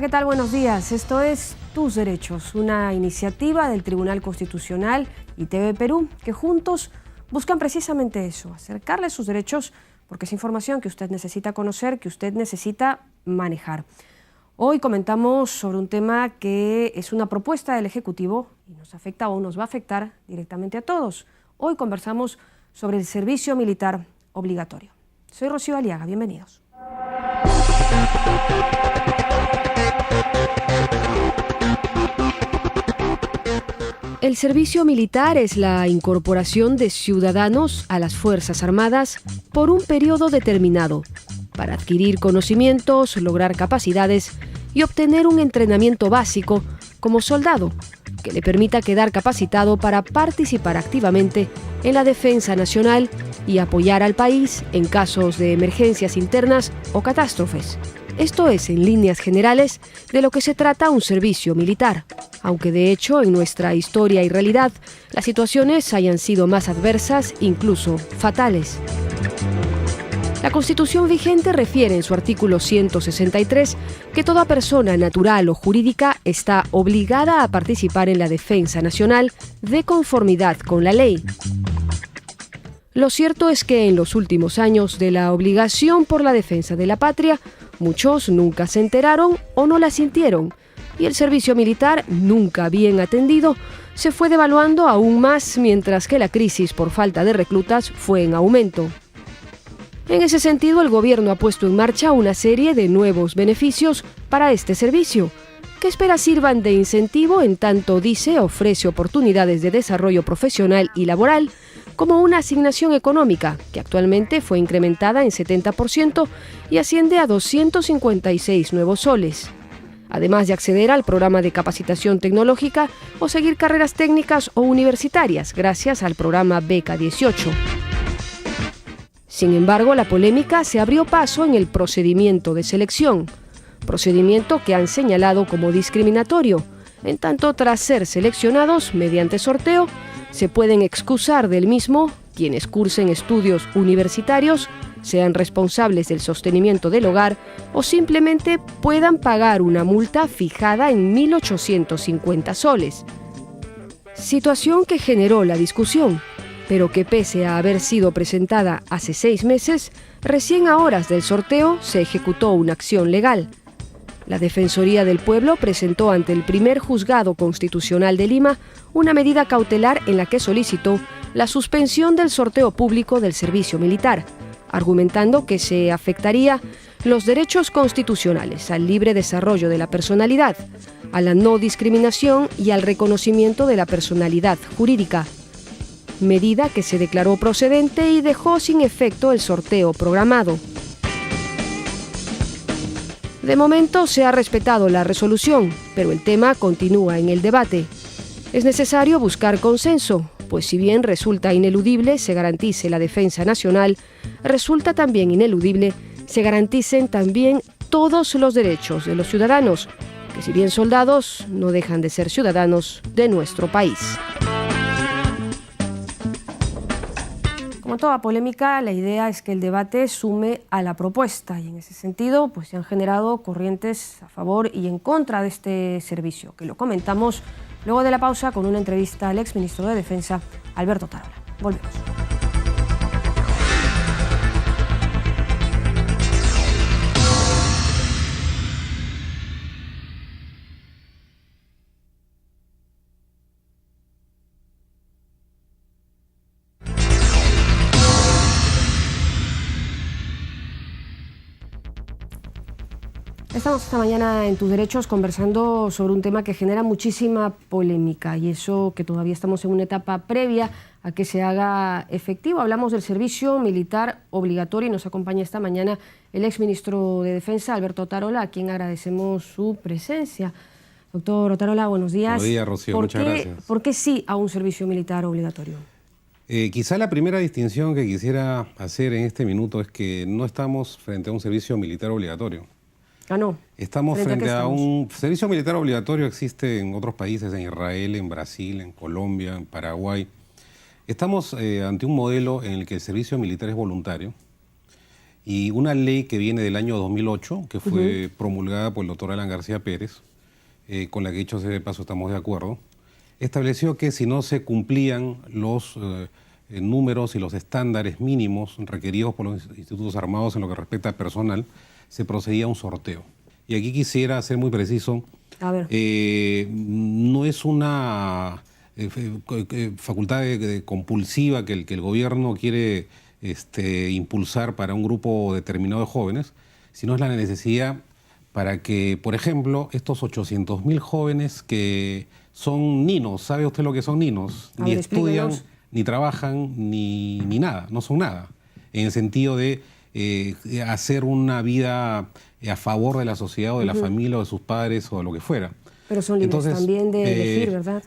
¿qué tal? Buenos días. Esto es Tus Derechos, una iniciativa del Tribunal Constitucional y TV Perú, que juntos buscan precisamente eso, acercarle sus derechos, porque es información que usted necesita conocer, que usted necesita manejar. Hoy comentamos sobre un tema que es una propuesta del Ejecutivo y nos afecta o nos va a afectar directamente a todos. Hoy conversamos sobre el servicio militar obligatorio. Soy Rocío Aliaga, bienvenidos. El servicio militar es la incorporación de ciudadanos a las Fuerzas Armadas por un periodo determinado para adquirir conocimientos, lograr capacidades y obtener un entrenamiento básico como soldado que le permita quedar capacitado para participar activamente en la defensa nacional y apoyar al país en casos de emergencias internas o catástrofes. Esto es, en líneas generales, de lo que se trata un servicio militar, aunque de hecho en nuestra historia y realidad las situaciones hayan sido más adversas, incluso fatales. La Constitución vigente refiere en su artículo 163 que toda persona natural o jurídica está obligada a participar en la defensa nacional de conformidad con la ley. Lo cierto es que en los últimos años de la obligación por la defensa de la patria, muchos nunca se enteraron o no la sintieron, y el servicio militar, nunca bien atendido, se fue devaluando aún más mientras que la crisis por falta de reclutas fue en aumento. En ese sentido, el gobierno ha puesto en marcha una serie de nuevos beneficios para este servicio, que espera sirvan de incentivo en tanto, dice, ofrece oportunidades de desarrollo profesional y laboral, como una asignación económica, que actualmente fue incrementada en 70% y asciende a 256 nuevos soles. Además de acceder al programa de capacitación tecnológica o seguir carreras técnicas o universitarias, gracias al programa Beca 18. Sin embargo, la polémica se abrió paso en el procedimiento de selección, procedimiento que han señalado como discriminatorio, en tanto tras ser seleccionados mediante sorteo, se pueden excusar del mismo quienes cursen estudios universitarios, sean responsables del sostenimiento del hogar o simplemente puedan pagar una multa fijada en 1.850 soles. Situación que generó la discusión, pero que pese a haber sido presentada hace 6 meses, recién a horas del sorteo se ejecutó una acción legal. La Defensoría del Pueblo presentó ante el primer juzgado constitucional de Lima una medida cautelar en la que solicitó la suspensión del sorteo público del servicio militar, argumentando que se afectaría los derechos constitucionales al libre desarrollo de la personalidad, a la no discriminación y al reconocimiento de la personalidad jurídica. Medida que se declaró procedente y dejó sin efecto el sorteo programado. De momento se ha respetado la resolución, pero el tema continúa en el debate. Es necesario buscar consenso, pues si bien resulta ineludible se garantice la defensa nacional, resulta también ineludible se garanticen también todos los derechos de los ciudadanos, que si bien soldados, no dejan de ser ciudadanos de nuestro país. Como toda polémica, la idea es que el debate sume a la propuesta y en ese sentido pues, se han generado corrientes a favor y en contra de este servicio, que lo comentamos luego de la pausa con una entrevista al exministro de Defensa, Alberto Otárola. Volvemos. Estamos esta mañana en Tus Derechos conversando sobre un tema que genera muchísima polémica y eso que todavía estamos en una etapa previa a que se haga efectivo. Hablamos del servicio militar obligatorio y nos acompaña esta mañana el exministro de Defensa, Alberto Otárola, a quien agradecemos su presencia. Doctor Otárola, buenos días. Buenos días, Rocío, muchas gracias. ¿Por qué sí a un servicio militar obligatorio? Quizá la primera distinción que quisiera hacer en este minuto es que no estamos frente a un servicio militar obligatorio. Ah, no. Estamos frente a un servicio militar obligatorio, existe en otros países, en Israel, en Brasil, en Colombia, en Paraguay. Estamos ante un modelo en el que el servicio militar es voluntario Y una ley que viene del año 2008, que fue promulgada por el doctor Alan García Pérez, con la que dicho sea de paso estamos de acuerdo, estableció que si no se cumplían los números y los estándares mínimos requeridos por los institutos armados en lo que respecta al personal, se procedía a un sorteo. Y aquí quisiera ser muy preciso. A ver. No es una facultad compulsiva que el gobierno quiere impulsar para un grupo determinado de jóvenes, sino es la necesidad para que, por ejemplo, estos 800.000 jóvenes que son ninos, ¿sabe usted lo que son ninos? A Ni ver, estudian, explíquenos. ni trabajan, ni nada, no son nada. En el sentido de hacer una vida a favor de la sociedad o de la familia o de sus padres o de lo que fuera. Pero son libres también de elegir, ¿verdad?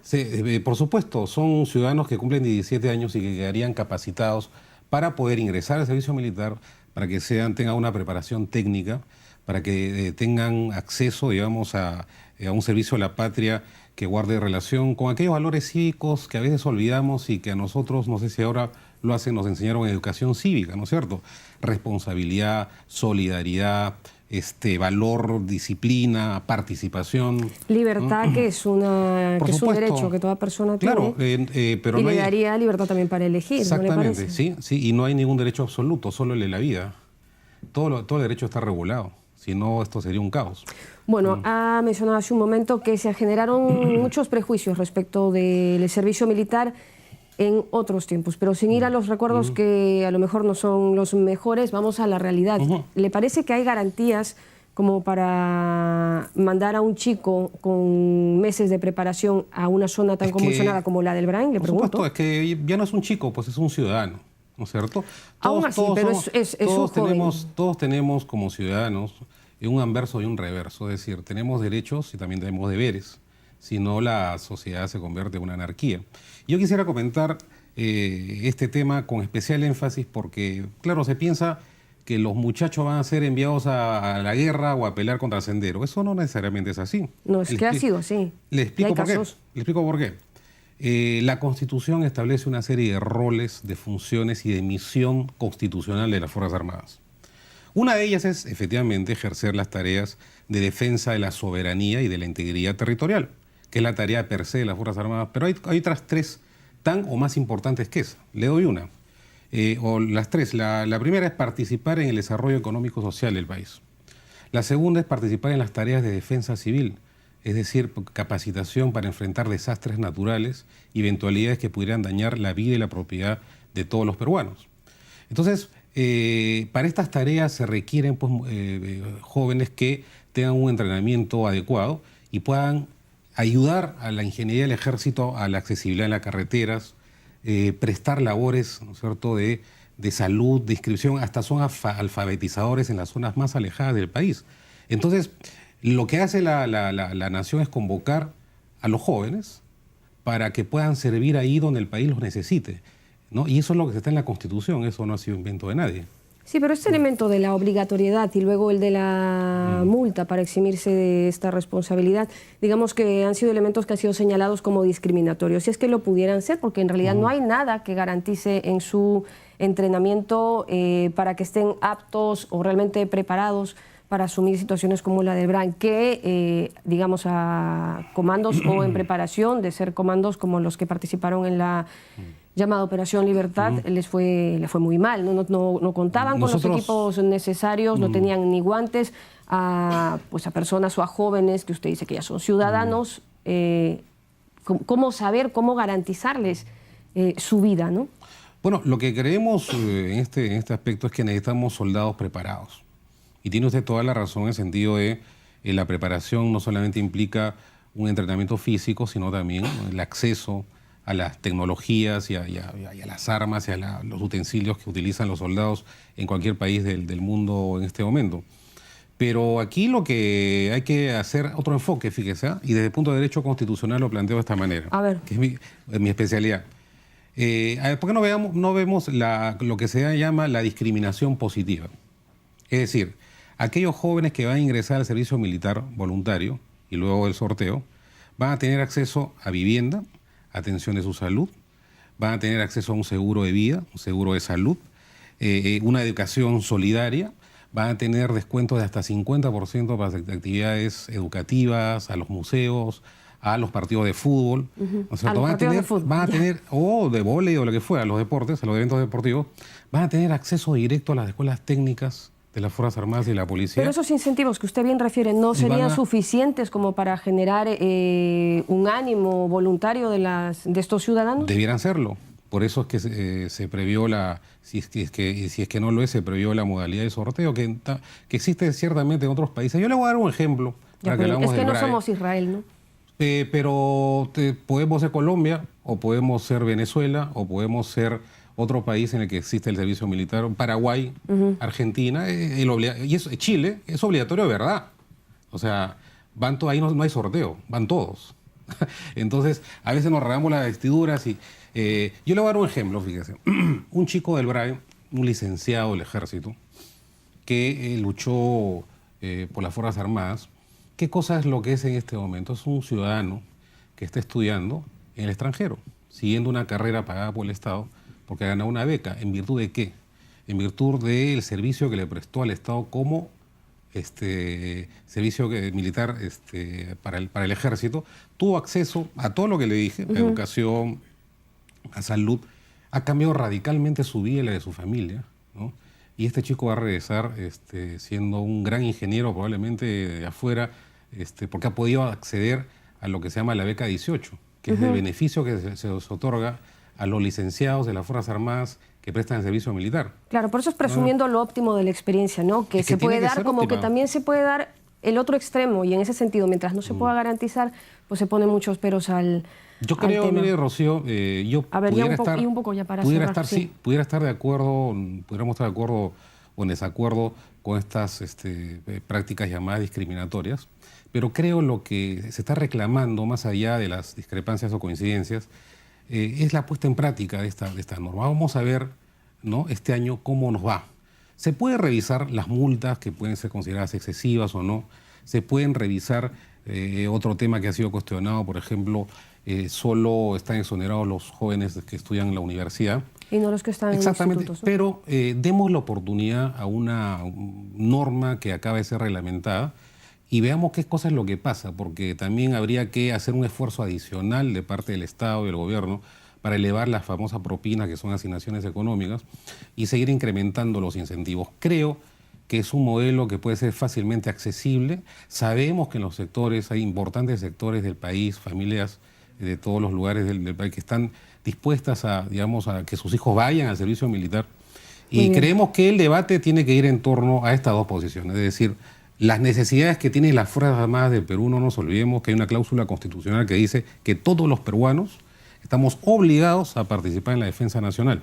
Por supuesto, son ciudadanos que cumplen 17 años y que quedarían capacitados para poder ingresar al servicio militar, para que tengan una preparación técnica, para que tengan acceso, digamos, a un servicio a la patria que guarde relación con aquellos valores cívicos que a veces olvidamos y que a nosotros, no sé si ahora lo hacen, nos enseñaron en educación cívica, ¿no es cierto? Responsabilidad, solidaridad, valor, disciplina, participación. Libertad, que es un derecho que toda persona claro, tiene. Pero y no le hay... daría libertad también para elegir, Exactamente, ¿no le parece? sí, y no hay ningún derecho absoluto, solo el de la vida. Todo el derecho está regulado, si no esto sería un caos. Bueno, ha mencionado hace un momento que se generaron muchos prejuicios respecto del servicio militar en otros tiempos, pero sin ir a los recuerdos que a lo mejor no son los mejores, vamos a la realidad. ¿Le parece que hay garantías como para mandar a un chico con meses de preparación a una zona tan convulsionada como la del Brain? Le pregunto. Por supuesto, es que ya no es un chico, pues es un ciudadano, ¿no es cierto? Aún así, pero es un joven. Todos tenemos como ciudadanos un anverso y un reverso, es decir, tenemos derechos y también tenemos deberes, si no la sociedad se convierte en una anarquía. Yo quisiera comentar este tema con especial énfasis porque, claro, se piensa que los muchachos van a ser enviados a la guerra o a pelear contra el Sendero. Eso no necesariamente es así. No, es que ha sido así. Le explico por qué. Le explico por qué. La Constitución establece una serie de roles, de funciones y de misión constitucional de las Fuerzas Armadas. Una de ellas es, efectivamente, ejercer las tareas de defensa de la soberanía y de la integridad territorial, que es la tarea per se de las Fuerzas Armadas, pero hay otras tres tan o más importantes que esa. Le doy una, o las tres. La primera es participar en el desarrollo económico-social del país. La segunda es participar en las tareas de defensa civil, es decir, capacitación para enfrentar desastres naturales y eventualidades que pudieran dañar la vida y la propiedad de todos los peruanos. Entonces, para estas tareas se requieren jóvenes que tengan un entrenamiento adecuado y puedan ayudar a la ingeniería del ejército a la accesibilidad en las carreteras, prestar labores, ¿no es cierto?, de salud, de inscripción, hasta son alfabetizadores en las zonas más alejadas del país. Entonces, lo que hace la nación es convocar a los jóvenes para que puedan servir ahí donde el país los necesite, ¿no? Y eso es lo que está en la Constitución, eso no ha sido invento de nadie. Sí, pero este elemento de la obligatoriedad y luego el de la multa para eximirse de esta responsabilidad, digamos que han sido elementos que han sido señalados como discriminatorios, si es que lo pudieran ser, porque en realidad no hay nada que garantice en su entrenamiento para que estén aptos o realmente preparados para asumir situaciones como la del BRAN, que digamos a comandos o en preparación de ser comandos como los que participaron en la llamada Operación Libertad, le fue muy mal, no contaban con los equipos necesarios, no tenían ni guantes a personas o a jóvenes que usted dice que ya son ciudadanos, cómo saber, cómo garantizarles su vida, ¿no? Bueno, lo que creemos en este aspecto es que necesitamos soldados preparados. Y tiene usted toda la razón en el sentido de la preparación no solamente implica un entrenamiento físico, sino también el acceso a las tecnologías y a las armas y a los utensilios que utilizan los soldados en cualquier país del mundo en este momento. Pero aquí lo que hay que hacer otro enfoque, fíjese, y desde el punto de derecho constitucional lo planteo de esta manera, a ver, que es mi especialidad. ¿Por qué no vemos lo que se llama la discriminación positiva? Es decir, aquellos jóvenes que van a ingresar al servicio militar voluntario y luego del sorteo van a tener acceso a vivienda, atención de su salud, van a tener acceso a un seguro de vida, un seguro de salud, una educación solidaria, van a tener descuentos de hasta 50% para las actividades educativas, a los museos, a los partidos de fútbol. O sea, van a tener, o de vóley o lo que fuera, a los deportes, a los eventos deportivos, van a tener acceso directo a las escuelas técnicas de las Fuerzas Armadas y la Policía. Pero esos incentivos que usted bien refiere, ¿no serían suficientes como para generar un ánimo voluntario de estos ciudadanos? Debieran serlo. Por eso es que se previó si es que no lo es, se previó la modalidad de sorteo que existe ciertamente en otros países. Yo le voy a dar un ejemplo. Es que no somos Israel, ¿no? Pero podemos ser Colombia, o podemos ser Venezuela, o podemos ser otro país en el que existe el servicio militar, Paraguay, Argentina, y Chile, es obligatorio de verdad. O sea, ahí no hay sorteo, van todos. Entonces, a veces nos regamos las vestiduras y... yo le voy a dar un ejemplo, fíjese. Un chico del BRAE, un licenciado del Ejército, que luchó por las Fuerzas Armadas. ¿Qué cosa es lo que es en este momento? Es un ciudadano que está estudiando en el extranjero, siguiendo una carrera pagada por el Estado, porque ha ganado una beca. ¿En virtud de qué? En virtud del servicio que le prestó al Estado como servicio militar para el Ejército. Tuvo acceso a todo lo que le dije, a educación, a salud. Ha cambiado radicalmente su vida y la de su familia, ¿no? Y este chico va a regresar siendo un gran ingeniero, probablemente de afuera, porque ha podido acceder a lo que se llama la beca 18, que es el beneficio que se otorga a los licenciados de las Fuerzas Armadas que prestan el servicio militar. Claro, por eso es presumiendo lo óptimo de la experiencia, ¿no? Que se puede dar, como que también se puede dar el otro extremo, y en ese sentido, mientras no se pueda garantizar, pues se ponen muchos peros al Yo creo, tema. Mire, Rocío, pudiéramos estar de acuerdo o en desacuerdo con estas prácticas llamadas discriminatorias, pero creo lo que se está reclamando, más allá de las discrepancias o coincidencias, es la puesta en práctica de esta norma. Vamos a ver, ¿no?, este año cómo nos va. Se puede revisar las multas que pueden ser consideradas excesivas o no. Se pueden revisar otro tema que ha sido cuestionado, por ejemplo, solo están exonerados los jóvenes que estudian en la universidad. Y no los que están en Exactamente, institutos, ¿no? Pero demos la oportunidad a una norma que acaba de ser reglamentada y veamos qué cosa es lo que pasa, porque también habría que hacer un esfuerzo adicional de parte del Estado y del gobierno para elevar las famosas propinas, que son asignaciones económicas, y seguir incrementando los incentivos. Creo que es un modelo que puede ser fácilmente accesible. Sabemos que en los sectores, hay importantes sectores del país, familias de todos los lugares del país que están dispuestas a que sus hijos vayan al servicio militar. Y creemos que el debate tiene que ir en torno a estas dos posiciones, es decir, las necesidades que tienen las Fuerzas Armadas del Perú. No nos olvidemos que hay una cláusula constitucional que dice que todos los peruanos estamos obligados a participar en la defensa nacional.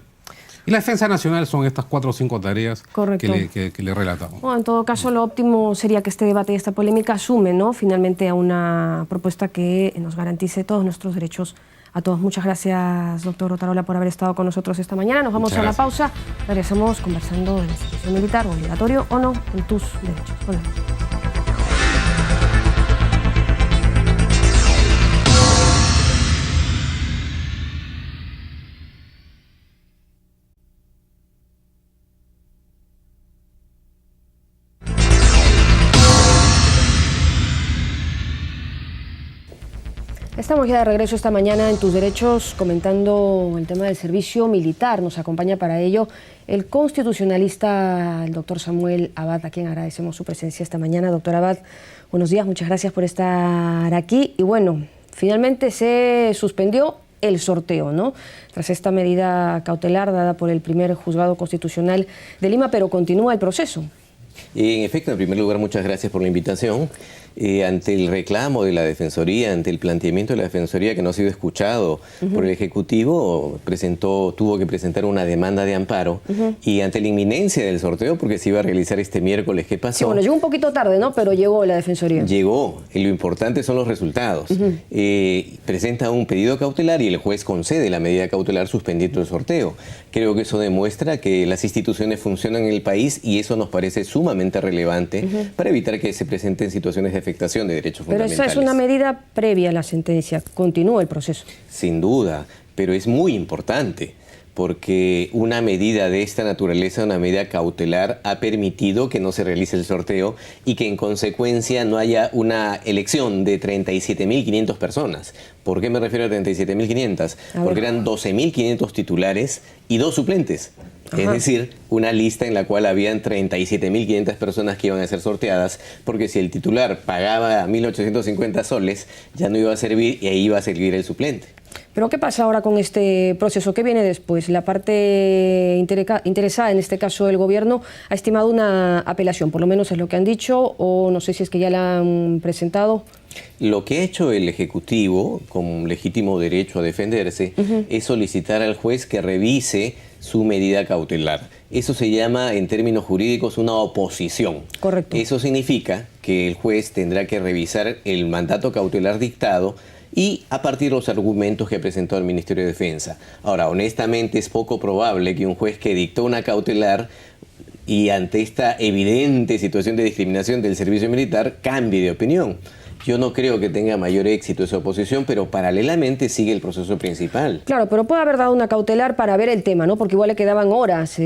Y la defensa nacional son estas 4 o 5 tareas que le relatamos. Bueno, en todo caso, lo óptimo sería que este debate y esta polémica sume, ¿no?, finalmente a una propuesta que nos garantice todos nuestros derechos a todos. Muchas gracias, doctor Otarola, por haber estado con nosotros esta mañana. Nos vamos a la pausa. Regresamos conversando del servicio militar, obligatorio o no, en tus derechos. Volvemos. Estamos ya de regreso esta mañana en Tus Derechos comentando el tema del servicio militar. Nos acompaña para ello el constitucionalista, el doctor Samuel Abad, a quien agradecemos su presencia esta mañana. Doctor Abad, buenos días, muchas gracias por estar aquí. Y bueno, finalmente se suspendió el sorteo, ¿no?, tras esta medida cautelar dada por el primer juzgado constitucional de Lima, pero continúa el proceso. En efecto, en primer lugar, muchas gracias por la invitación. Ante el reclamo de la Defensoría, ante el planteamiento de la Defensoría que no ha sido escuchado por el Ejecutivo, tuvo que presentar una demanda de amparo y ante la inminencia del sorteo, porque se iba a realizar este miércoles, ¿qué pasó? Sí, bueno, llegó un poquito tarde, ¿no?, pero llegó la Defensoría. Llegó, y lo importante son los resultados. Presenta un pedido cautelar y el juez concede la medida cautelar suspendiendo el sorteo. Creo que eso demuestra que las instituciones funcionan en el país y eso nos parece sumamente relevante para evitar que se presenten situaciones de afectación de derechos fundamentales. Pero esa es una medida previa a la sentencia, continúa el proceso. Sin duda, pero es muy importante, porque una medida de esta naturaleza, una medida cautelar, ha permitido que no se realice el sorteo y que en consecuencia no haya una elección de 37.500 personas. ¿Por qué me refiero a 37.500? Porque eran 12.500 titulares y 2 suplentes. Es decir, una lista en la cual habían 37.500 personas que iban a ser sorteadas, porque si el titular pagaba 1.850 soles, ya no iba a servir y ahí iba a servir el suplente. Pero ¿qué pasa ahora con este proceso? ¿Qué viene después? La parte interesada, en este caso el gobierno, ha estimado una apelación, por lo menos es lo que han dicho, o no sé si es que ya la han presentado. Lo que ha hecho el Ejecutivo, con legítimo derecho a defenderse, es solicitar al juez que revise su medida cautelar. Eso se llama, en términos jurídicos, una oposición. Correcto. Eso significa que el juez tendrá que revisar el mandato cautelar dictado y a partir de los argumentos que presentó el Ministerio de Defensa. Ahora, honestamente, es poco probable que un juez que dictó una cautelar y ante esta evidente situación de discriminación del servicio militar cambie de opinión. Yo no creo que tenga mayor éxito esa oposición, pero paralelamente sigue el proceso principal. Claro, pero puede haber dado una cautelar para ver el tema, ¿no? Porque igual le quedaban horas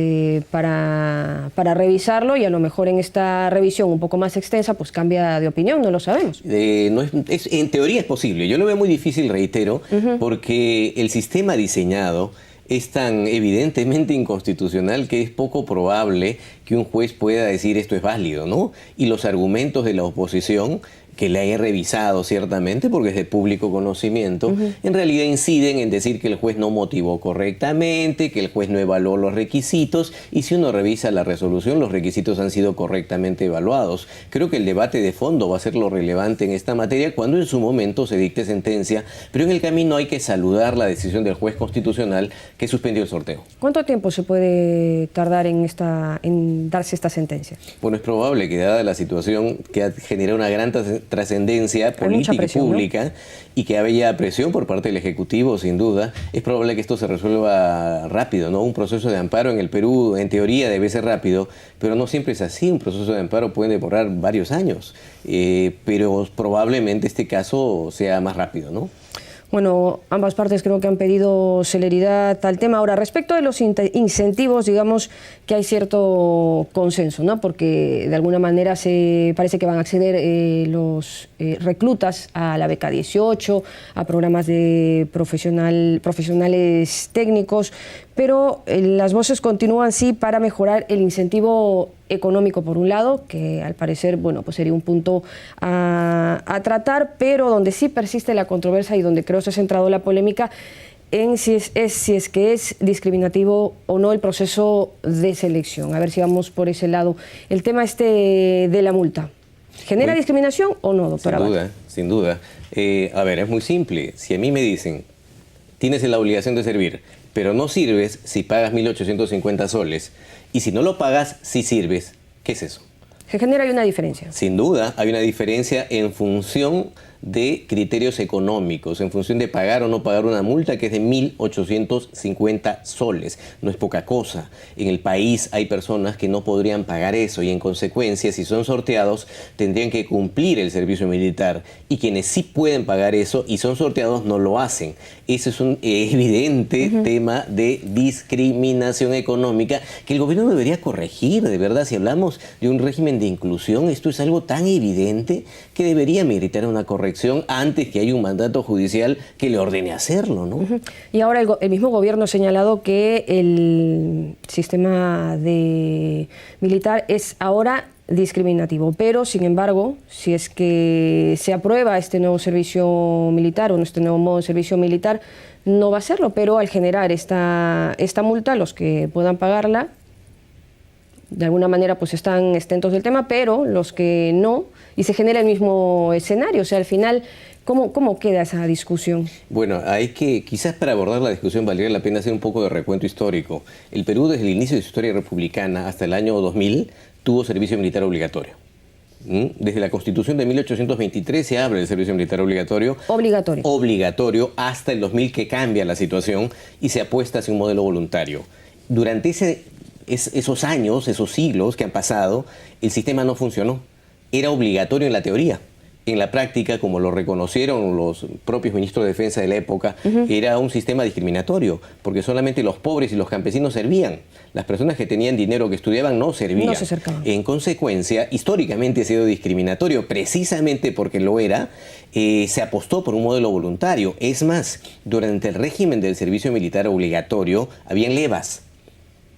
para revisarlo y a lo mejor en esta revisión un poco más extensa pues cambia de opinión, no lo sabemos. En teoría es posible. Yo lo veo muy difícil, reitero, porque el sistema diseñado es tan evidentemente inconstitucional que es poco probable que un juez pueda decir esto es válido, ¿no? Y los argumentos de la oposición, que la he revisado ciertamente porque es de público conocimiento, en realidad inciden en decir que el juez no motivó correctamente, que el juez no evaluó los requisitos, y si uno revisa la resolución, los requisitos han sido correctamente evaluados. Creo que el debate de fondo va a ser lo relevante en esta materia cuando en su momento se dicte sentencia, pero en el camino hay que saludar la decisión del juez constitucional que suspendió el sorteo. ¿Cuánto tiempo se puede tardar en darse esta sentencia? Bueno, es probable que dada la situación que ha generado una gran trascendencia política y pública, ¿no? Y que haya presión por parte del Ejecutivo, sin duda, es probable que esto se resuelva rápido, ¿no? Un proceso de amparo en el Perú, en teoría, debe ser rápido, pero no siempre es así. Un proceso de amparo puede demorar varios años, pero probablemente este caso sea más rápido, ¿no? Bueno, ambas partes creo que han pedido celeridad al tema. Ahora, respecto de los incentivos, digamos que hay cierto consenso, ¿no? Porque de alguna manera parece que van a acceder los reclutas a la beca 18, a programas de profesionales técnicos, pero las voces continúan sí para mejorar el incentivo económico por un lado, que al parecer bueno, pues sería un punto a tratar, pero donde sí persiste la controversia y donde creo se ha centrado la polémica en si es que es discriminativo o no el proceso de selección. A ver si vamos por ese lado. El tema de la multa, ¿genera discriminación o no, doctora? Sin duda, sin duda. A ver, es muy simple. Si a mí me dicen, tienes la obligación de servir, pero no sirves si pagas 1.850 soles, y si no lo pagas, sí sirves, ¿qué es eso? Se genera una diferencia. Sin duda, hay una diferencia en función de criterios económicos, en función de pagar o no pagar una multa que es de 1.850 soles. No es poca cosa. En el país hay personas que no podrían pagar eso y en consecuencia, si son sorteados, tendrían que cumplir el servicio militar. Y quienes sí pueden pagar eso y son sorteados no lo hacen. Ese es un evidente tema de discriminación económica que el gobierno debería corregir, de verdad. Si hablamos de un régimen de inclusión, esto es algo tan evidente que debería meritar una corrección antes que haya un mandato judicial que le ordene hacerlo, ¿no? Y ahora el mismo gobierno ha señalado que el sistema militar es ahora discriminativo, pero sin embargo, si es que se aprueba este nuevo servicio militar o este nuevo modo de servicio militar, no va a serlo, pero al generar esta multa, los que puedan pagarla, de alguna manera pues están exentos del tema, pero los que no, y se genera el mismo escenario. O sea, al final, ¿cómo queda esa discusión? Bueno, quizás para abordar la discusión valdría la pena hacer un poco de recuento histórico. El Perú, desde el inicio de su historia republicana hasta el año 2000, tuvo servicio militar obligatorio. Desde la Constitución de 1823 se habla del servicio militar obligatorio. Obligatorio hasta el 2000, que cambia la situación y se apuesta hacia un modelo voluntario. Durante esos años, esos siglos que han pasado, el sistema no funcionó. Era obligatorio en la teoría, en la práctica, como lo reconocieron los propios ministros de defensa de la época, era un sistema discriminatorio, porque solamente los pobres y los campesinos servían. Las personas que tenían dinero, que estudiaban, no servían. No se acercaban. En consecuencia, históricamente ha sido discriminatorio, precisamente porque lo era. Se apostó por un modelo voluntario. Es más, durante el régimen del servicio militar obligatorio, habían levas.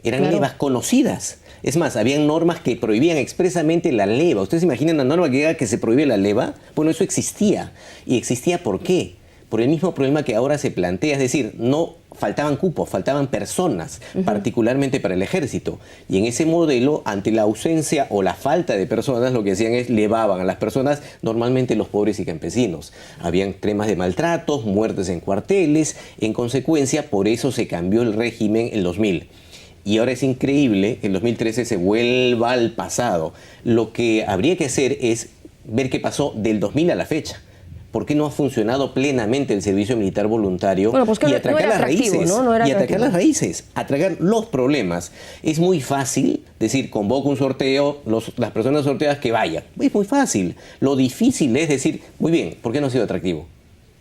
Eran levas conocidas. Es más, habían normas que prohibían expresamente la leva. ¿Ustedes se imaginan una norma que diga que se prohíbe la leva? Bueno, eso existía. ¿Y existía por qué? Por el mismo problema que ahora se plantea, es decir, no faltaban cupos, faltaban personas, particularmente para el ejército. Y en ese modelo, ante la ausencia o la falta de personas, lo que hacían es levaban a las personas, normalmente los pobres y campesinos. Habían temas de maltratos, muertes en cuarteles. En consecuencia, por eso se cambió el régimen en 2000. Y ahora es increíble que en 2013 se vuelva al pasado. Lo que habría que hacer es ver qué pasó del 2000 a la fecha. ¿Por qué no ha funcionado plenamente el servicio militar voluntario? Bueno, pues que y no atacar era las atractivo, raíces, ¿no? No era y atacar atractivo. las raíces, atacar los problemas. Es muy fácil decir, convoco un sorteo, las personas sorteadas que vayan. Es muy fácil. Lo difícil es decir, muy bien, ¿por qué no ha sido atractivo?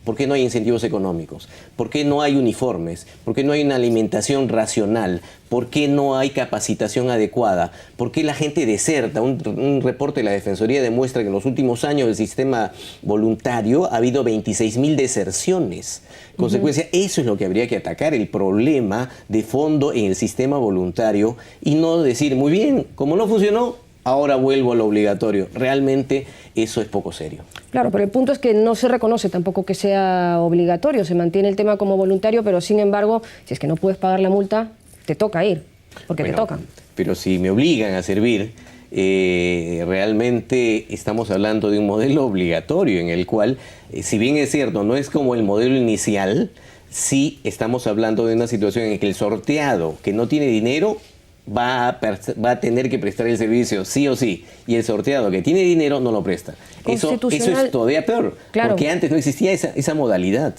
¿Por qué no hay incentivos económicos? ¿Por qué no hay uniformes? ¿Por qué no hay una alimentación racional? ¿Por qué no hay capacitación adecuada? ¿Por qué la gente deserta? Un reporte de la Defensoría demuestra que en los últimos años del sistema voluntario ha habido 26.000 deserciones. En consecuencia, eso es lo que habría que atacar, el problema de fondo en el sistema voluntario, y no decir, muy bien, como no funcionó, ahora vuelvo a lo obligatorio. Realmente eso es poco serio. Claro, pero el punto es que no se reconoce tampoco que sea obligatorio, se mantiene el tema como voluntario, pero sin embargo, si es que no puedes pagar la multa, te toca ir, porque te toca. Pero si me obligan a servir, realmente estamos hablando de un modelo obligatorio en el cual, si bien es cierto, no es como el modelo inicial, sí estamos hablando de una situación en que el sorteado que no tiene dinero va a tener que prestar el servicio sí o sí, y el sorteado que tiene dinero no lo presta. Eso es todavía peor, porque antes no existía esa modalidad.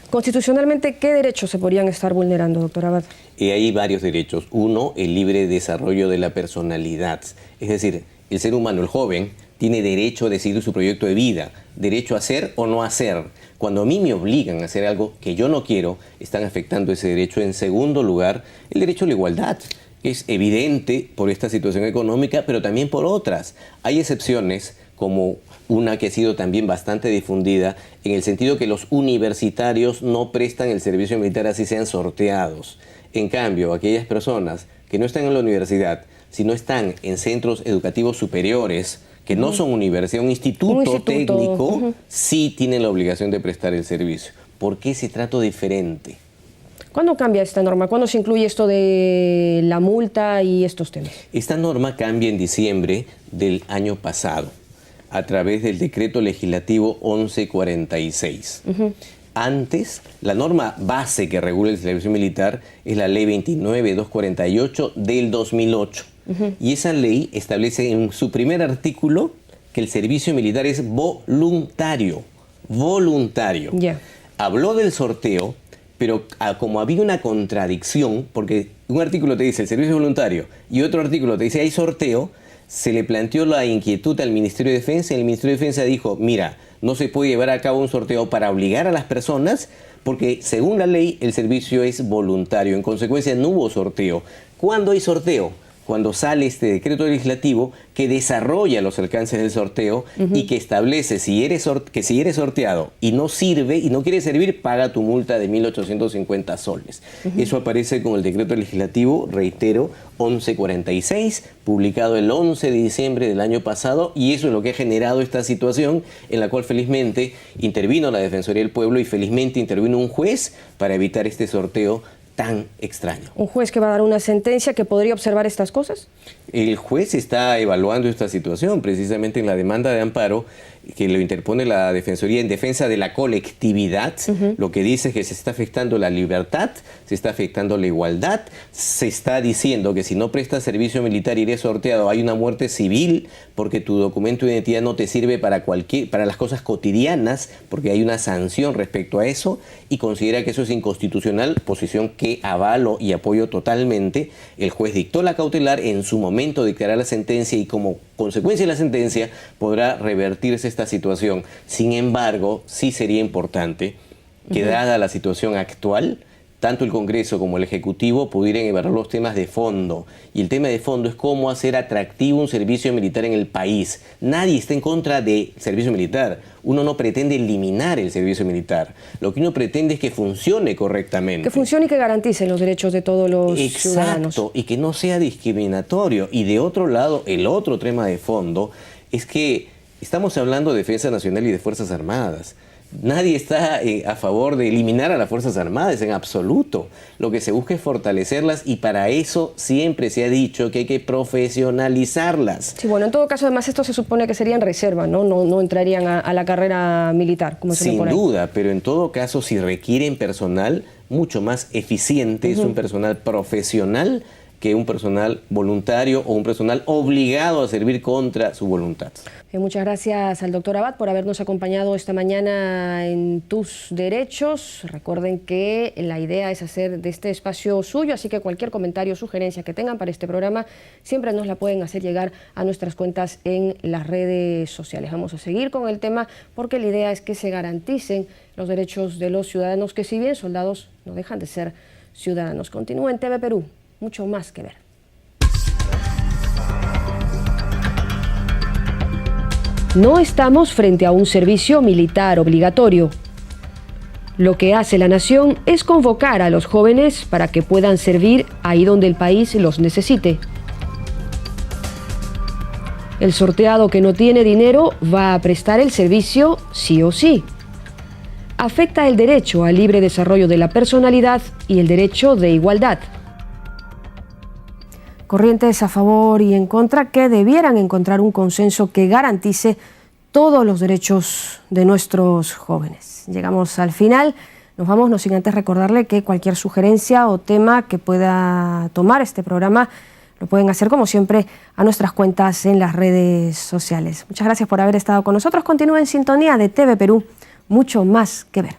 Constitucionalmente, ¿qué derechos se podrían estar vulnerando, doctor Abad? Hay varios derechos. Uno, el libre desarrollo de la personalidad. Es decir, el ser humano, el joven, tiene derecho a decidir su proyecto de vida, derecho a hacer o no hacer. Cuando a mí me obligan a hacer algo que yo no quiero, están afectando ese derecho. En segundo lugar, el derecho a la igualdad. Es evidente por esta situación económica, pero también por otras. Hay excepciones, como una que ha sido también bastante difundida, en el sentido que los universitarios no prestan el servicio militar así sean sorteados. En cambio, aquellas personas que no están en la universidad, sino están en centros educativos superiores, que no son universidad, un instituto técnico, sí tienen la obligación de prestar el servicio. ¿Por qué ese trato diferente? ¿Cuándo cambia esta norma? ¿Cuándo se incluye esto de la multa y estos temas? Esta norma cambia en diciembre del año pasado, a través del decreto legislativo 1146. Antes, la norma base que regula el servicio militar es la ley 29.248 del 2008. Y esa ley establece en su primer artículo que el servicio militar es voluntario. Voluntario. Habló del sorteo, pero como había una contradicción, porque un artículo te dice el servicio voluntario y otro artículo te dice hay sorteo, se le planteó la inquietud al Ministerio de Defensa y el Ministerio de Defensa dijo, mira, no se puede llevar a cabo un sorteo para obligar a las personas porque según la ley el servicio es voluntario. En consecuencia no hubo sorteo. ¿Cuándo hay sorteo? Cuando sale este decreto legislativo que desarrolla los alcances del sorteo y que establece que si eres sorteado y no sirve y no quiere servir, paga tu multa de 1.850 soles. Eso aparece con el decreto legislativo, reitero, 1146, publicado el 11 de diciembre del año pasado, y eso es lo que ha generado esta situación en la cual felizmente intervino la Defensoría del Pueblo y felizmente intervino un juez para evitar este sorteo tan extraño. ¿Un juez que va a dar una sentencia que podría observar estas cosas? El juez está evaluando esta situación precisamente en la demanda de amparo que lo interpone la Defensoría en defensa de la colectividad. Lo que dice es que se está afectando la libertad, se está afectando la igualdad, se está diciendo que si no prestas servicio militar y eres sorteado hay una muerte civil porque tu documento de identidad no te sirve para las cosas cotidianas porque hay una sanción respecto a eso, y considera que eso es inconstitucional, posición que avalo y apoyo totalmente. El juez dictó la cautelar, en su momento dictará la sentencia y como consecuencia de la sentencia podrá revertirse esta situación. Sin embargo, sí sería importante que dada la situación actual, tanto el Congreso como el Ejecutivo pudieran evaluar los temas de fondo. Y el tema de fondo es cómo hacer atractivo un servicio militar en el país. Nadie está en contra del servicio militar. Uno no pretende eliminar el servicio militar. Lo que uno pretende es que funcione correctamente. Que funcione y que garantice los derechos de todos los ciudadanos. Exacto, y que no sea discriminatorio. Y de otro lado, el otro tema de fondo es que estamos hablando de defensa nacional y de Fuerzas Armadas. Nadie está a favor de eliminar a las Fuerzas Armadas en absoluto. Lo que se busca es fortalecerlas y para eso siempre se ha dicho que hay que profesionalizarlas. Sí, bueno, en todo caso, además, esto se supone que serían reserva, ¿no? No entrarían a la carrera militar, como se Sin supone. duda, pero en todo caso, si requieren personal mucho más eficiente, es un personal profesional que un personal voluntario o un personal obligado a servir contra su voluntad. Muchas gracias al doctor Abad por habernos acompañado esta mañana en Tus Derechos. Recuerden que la idea es hacer de este espacio suyo, así que cualquier comentario o sugerencia que tengan para este programa siempre nos la pueden hacer llegar a nuestras cuentas en las redes sociales. Vamos a seguir con el tema porque la idea es que se garanticen los derechos de los ciudadanos que, si bien soldados, no dejan de ser ciudadanos. Continúa en TV Perú, mucho más que ver. No estamos frente a un servicio militar obligatorio. Lo que hace la nación es convocar a los jóvenes para que puedan servir ahí donde el país los necesite. El sorteado que no tiene dinero va a prestar el servicio sí o sí. Afecta el derecho al libre desarrollo de la personalidad y el derecho de igualdad. Corrientes a favor y en contra que debieran encontrar un consenso que garantice todos los derechos de nuestros jóvenes. Llegamos al final, nos vamos, no sin antes recordarle que cualquier sugerencia o tema que pueda tomar este programa lo pueden hacer como siempre a nuestras cuentas en las redes sociales. Muchas gracias por haber estado con nosotros. Continúen en sintonía de TV Perú, mucho más que ver.